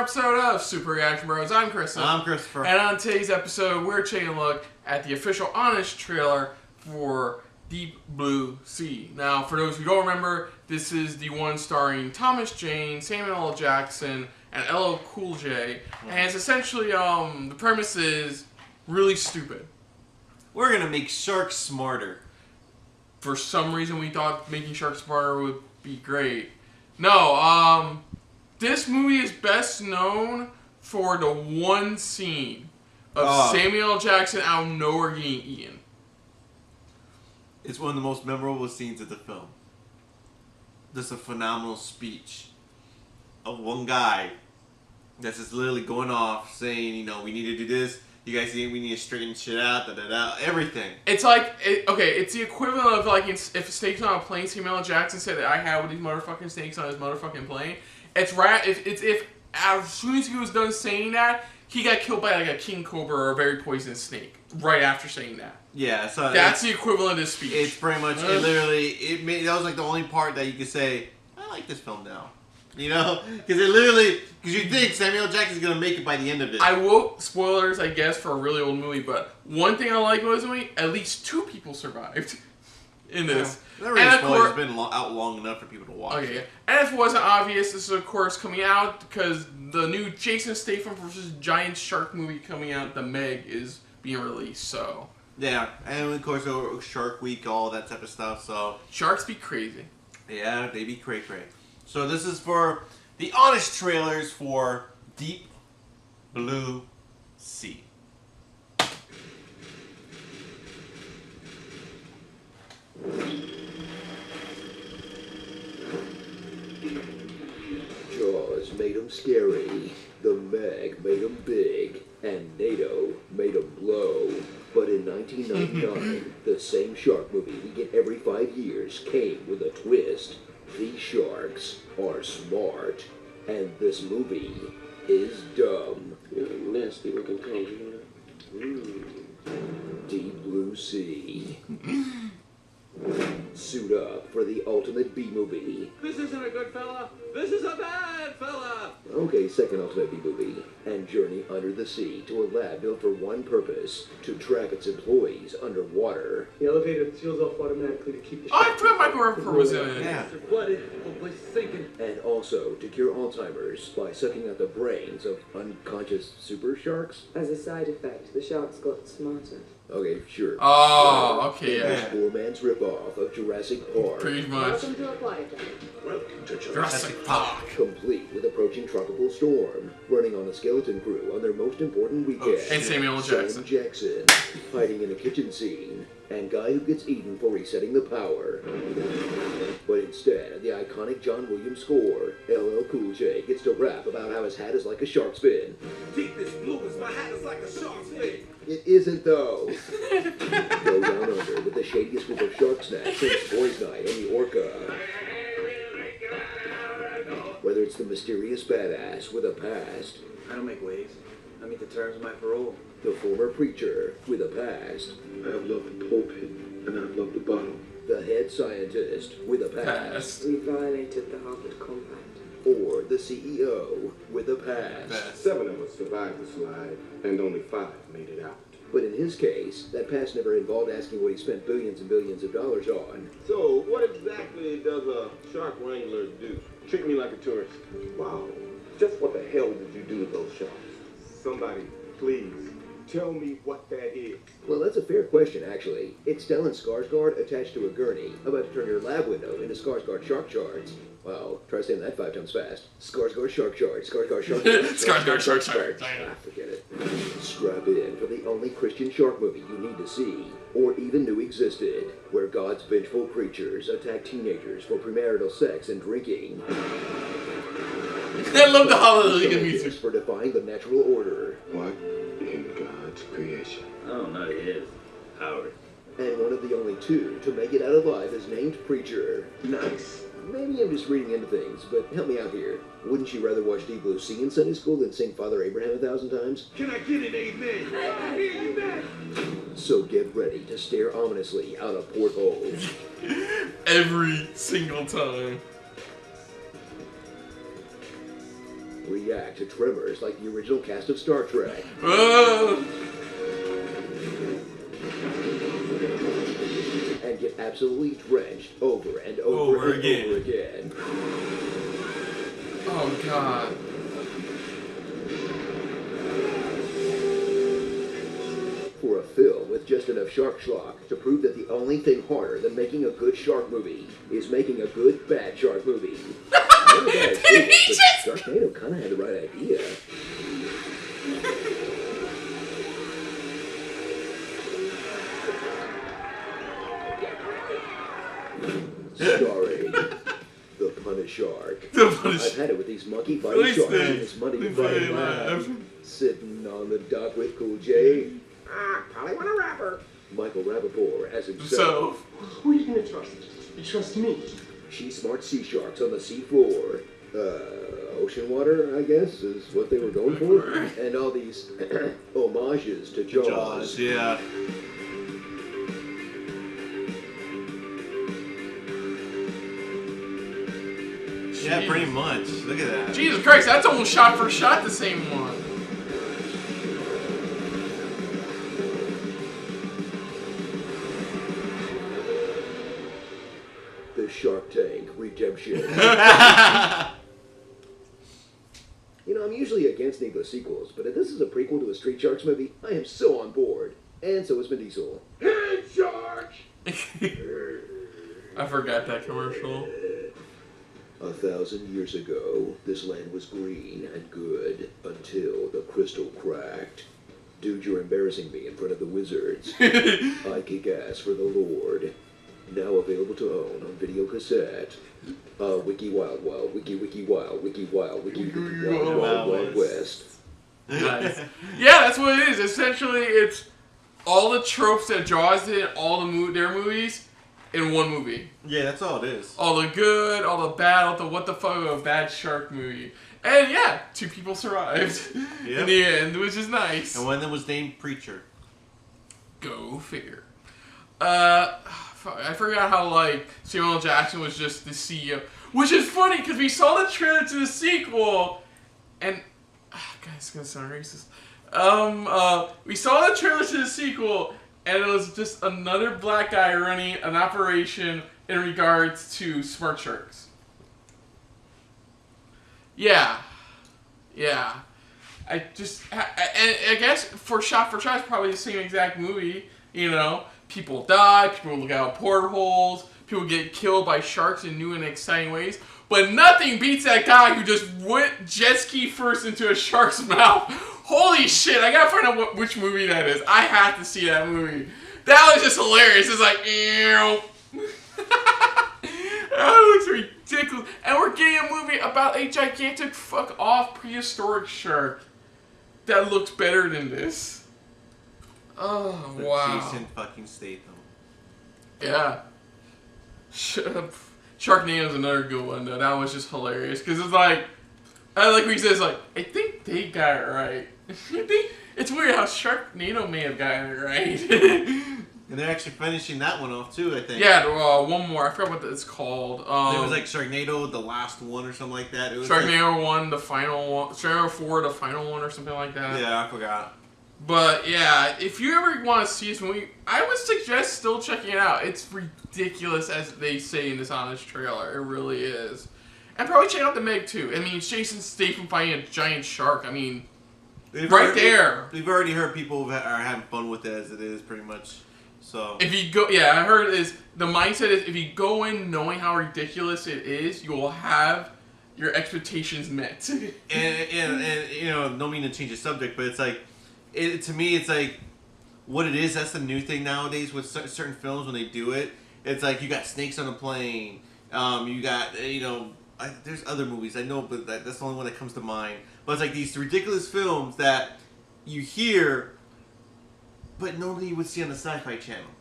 episode of Super Reaction Bros. I'm Chris. I'm Christopher. And on today's episode, we're taking a look at the official honest trailer for Deep Blue Sea. Now, for those who don't remember, this is the one starring Thomas Jane, Samuel L. Jackson, and LL Cool J. And it's essentially, the premise is really stupid. We're gonna make sharks smarter. For some reason, we thought making sharks smarter would be great. No, this movie is best known for the one scene of Samuel L. Jackson out of nowhere getting eaten. It's one of the most memorable scenes of the film. Just a phenomenal speech of one guy that's just literally going off saying, you know, we need to do this. You guys think we need to straighten shit out, everything. It's like, it's the equivalent of like if snakes on a plane, Samuel L. Jackson said that I had with these motherfucking snakes on his motherfucking plane. It's if as soon as he was done saying that, he got killed by like a king cobra or a very poisonous snake right after saying that. Yeah, so that's the equivalent of speech. It's pretty much that was like the only part that you could say, I like this film now. You know, because you think Samuel Jackson's gonna make it by the end of it. I will, spoilers, I guess, for a really old movie, but one thing I like about this movie, at least 2 people survived in this. Yeah, that really spoilers has been out long enough for people to watch. Okay, yeah. And if it wasn't obvious, this is of course coming out because the new Jason Statham versus Giant Shark movie coming out, The Meg, is being released. So yeah, and of course Shark Week, all that type of stuff. So sharks be crazy. Yeah, they be cray. So this is for the honest trailers for Deep Blue Sea. Jaws made them scary, the Meg made them big, and NATO made them blow. But in 1999, the same shark movie we get every 5 years came with a twist. These sharks are smart, and this movie is dumb. You're a nasty looking country. Deep Blue Sea. Suit up for the ultimate B-movie. This isn't a good fella. This is a bad fella. Okay, second ultimate B-movie. And journey under the sea to a lab built for one purpose, to trap its employees underwater. The elevator seals off automatically to keep the ship. I forgot Michael Rooker was in it. Yeah. They're flooded. The place is sinking. And also to cure Alzheimer's by sucking out the brains of unconscious super sharks. As a side effect, the sharks got smarter. Okay, sure. Oh, okay, yeah. This poor man's ripoff of Jurassic Park. Pretty much. Welcome to Aquatic. Welcome to Jurassic Park. Complete with approaching tropical storm, running on a skeleton crew on their most important weekend. And Samuel L. Jackson. Sam Jackson, hiding in a kitchen scene, and guy who gets eaten for resetting the power. But instead, the iconic John Williams score, LL Cool J gets to rap about how his hat is like a shark's fin. Deep as blue as my hat is like a shark's fin. It isn't though. Go down under with the shadiest group of shark snacks since Boys Night on the Orca. Whether it's the mysterious badass with a past, I don't make waves. I meet the terms of my parole. the former preacher with a past, I have loved the pulpit, and I've loved the bottle. the head scientist with a past, We violated the Harvard Compact. or the CEO with a past. 7 of us survived the slide, and only 5 made it out. But in his case, that past never involved asking what he spent billions and billions of dollars on. So, what exactly does a shark wrangler do? Treat me like a tourist. Wow. Just what the hell did you do to those sharks? Somebody, please, tell me what that is. Well, that's a fair question, actually. It's Stellan Skarsgård attached to a gurney, about to turn your lab window into Skarsgård shark shards. Wow, try saying that 5 times fast. Skarsgård shark shards, Skarsgård shark shards. Skarsgård shark shards. Forget it. Strap in for the only Christian shark movie you need to see, or even knew existed, where God's vengeful creatures attack teenagers for premarital sex and drinking. I love the Hallelujah music. For defying the natural order. What in God's creation? Oh, not his. Howard. And one of the only 2 to make it out alive is named Preacher. Nice. Maybe I'm just reading into things, but help me out here. Wouldn't you rather watch Deep Blue Sea in Sunday school than sing Father Abraham 1,000 times? Can I get an amen? I hear you, man. So get ready to stare ominously out a porthole. Every single time. react to tremors like the original cast of Star Trek. And get absolutely drenched over and over again. Oh, God. For a film with just enough shark schlock to prove that the only thing harder than making a good shark movie is making a good bad shark movie. Not a bad idea, but Sharknado kind of had the right idea. Starring the Punish Shark. I've had it with these monkey fighting sharks in this muddy Friday night. Sitting on the dock with Cool J. Probably want a rapper. Michael Rappaport as himself. Who are you gonna trust? You trust me. She smart sea sharks on the seafloor. Ocean water, I guess, is what they were going for. And all these homages to Jaws. Yeah. Yeah, pretty much. Look at that. Jesus Christ, that's almost shot for shot the same one. The Shark Tank Redemption. You know, I'm usually against needless sequels, but if this is a prequel to a Street Sharks movie, I am so on board. And so is Vin Diesel. Hey, Shark! I forgot that commercial. 1,000 years ago, this land was green and good until the crystal cracked. Dude, you're embarrassing me in front of the wizards. I kick ass for the Lord. Now available to own on video cassette. Wiki Wild Wild, Wiki Wiki Wild, Wiki Wild, Wiki Wiki Wild Wild Wild West. Nice. Yeah, that's what it is. Essentially, it's all the tropes that Jaws did, all their movies, in one movie. Yeah, that's all it is. All the good, all the bad, all the what the fuck of a bad shark movie. And yeah, 2 people survived in the end, which is nice. And one of them was named Preacher. Go figure. I forgot how, like, Samuel L. Jackson was just the CEO. Which is funny, because we saw the trailer to the sequel, and... God, it's gonna sound racist. We saw the trailer to the sequel, and it was just another black guy running an operation in regards to smart sharks. Yeah. I guess for shot, it's probably the same exact movie, you know? People die, people look out portholes, people get killed by sharks in new and exciting ways. But nothing beats that guy who just went jet ski first into a shark's mouth. Holy shit, I gotta find out which movie that is. I have to see that movie. That was just hilarious. It's like, ew. That looks ridiculous. And we're getting a movie about a gigantic fuck off prehistoric shark that looks better than this. Oh, wow. Jason fucking Statham. Yeah. Sharknado's another good one, though. That was just hilarious. Because it's like what he says, like, I think they got it right. It's weird how Sharknado may have gotten it right. And they're actually finishing that one off, too, I think. Yeah, one more. I forgot what it's called. It was like Sharknado, the last one, or something like that. It was Sharknado 1, the final one. Sharknado 4, the final one, or something like that. Yeah, I forgot. But yeah, if you ever want to see this movie, I would suggest still checking it out. It's ridiculous, as they say in this honest trailer. It really is. And probably check out the Meg too. I mean, it's Jason Statham fighting a giant shark. I mean, there. We've already heard people that are having fun with it as it is, pretty much. So if you go, yeah, I heard is the mindset is if you go in knowing how ridiculous it is, you will have your expectations met. and you know, no mean to change the subject, but it's like. To me, it's like what it is. That's the new thing nowadays with certain films when they do it. It's like you got snakes on a plane. You got there's other movies I know, but that's the only one that comes to mind. But it's like these ridiculous films that you hear, but normally you would see on the Sci-Fi Channel.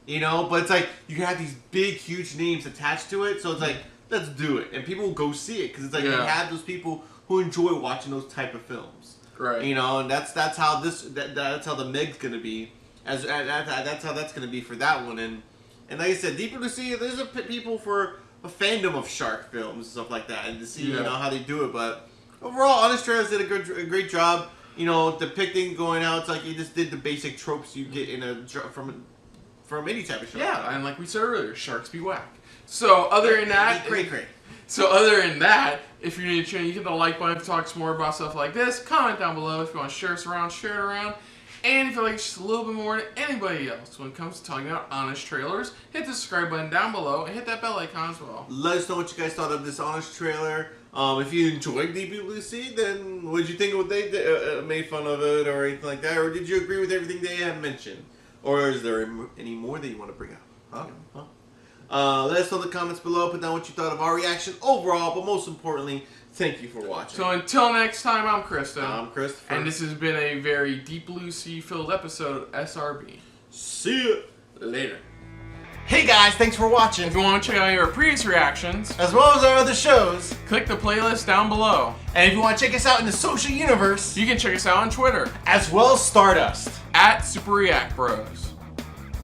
You know, but it's like you have these big, huge names attached to it. So it's like let's do it, and people will go see it because it's like you have those people who enjoy watching those type of films. Right. You know, and that's how that's how the Meg's gonna be. That's how that's gonna be for that one. And like I said, deeper to see, there's people for a fandom of shark films and stuff like that, and to see you know how they do it. But Overall, Honest Trailers did a great job. You know, depicting going out. It's like you just did the basic tropes you get in from any type of show. Yeah, and like we said earlier, sharks be whack. So other than that, great. if you're new to the channel, you hit the like button to talk some more about stuff like this. Comment down below if you want to share us around, share it around. And if you like just a little bit more than anybody else when it comes to talking about Honest Trailers, hit the subscribe button down below and hit that bell icon as well. Let us know what you guys thought of this Honest Trailer. If you enjoyed Deep Blue Sea, then what did you think of what they made fun of it or anything like that? Or did you agree with everything they have mentioned? Or is there any more that you want to bring up? Let us know in the comments below. Put down what you thought of our reaction overall. But most importantly, thank you for watching. So until next time, I'm Kristen. I'm Christopher. And this has been a very Deep Blue Sea filled episode of SRB. See you Later. Hey guys, thanks for watching. If you want to check out our previous reactions, As well as our other shows. click the playlist down below. And if you want to check us out in the social universe, You can check us out on Twitter as well as Stardust. at Super React Bros.